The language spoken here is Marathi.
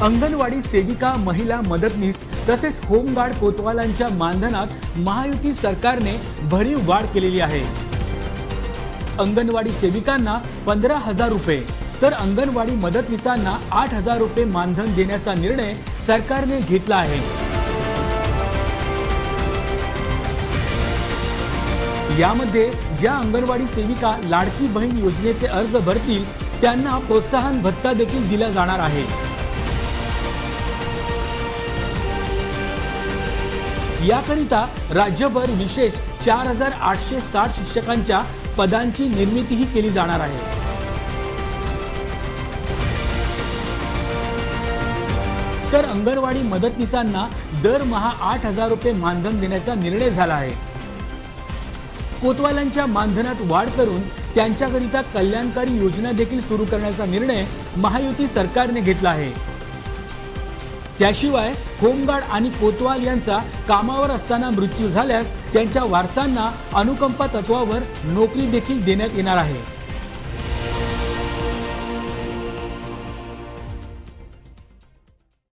अंगणवाडी सेविका, महिला मदतनीस तसेच होमगार्ड कोतवालांच्या मानधनात महायुती सरकारने भरीव वाढ केलेली आहे। अंगणवाडी सेविकांना 15,000 रुपये तर अंगणवाडी मदतनीसांना 8,000 रुपये मानधन देण्याचा निर्णय सरकारने घेतला आहे। यामध्ये ज्या अंगणवाडी सेविका लाडकी बहीण योजनेचे अर्ज भरतील त्यांना प्रोत्साहन भत्ता देखील दिला जाणार आहे। याकरिता राज्यभर विशेष 4,860 शिक्षकांच्या पदांची निर्मितीही केली जाणार आहे। तर अंगणवाडी मदतनीसांना दरमहा 8,000 रुपये मानधन देण्याचा निर्णय झाला आहे। कोतवालांच्या मानधनात वाढ करून त्यांच्याकरिता कल्याणकारी योजना देखील सुरू करण्याचा निर्णय महायुती सरकारने घेतला आहे। त्याशिवाय होमगार्ड आणि कोतवाल यांचा कामावर असताना मृत्यू झाल्यास त्यांच्या वारसांना अनुकंपा तत्वावर नोकरी देखील देण्यात येणार आहे।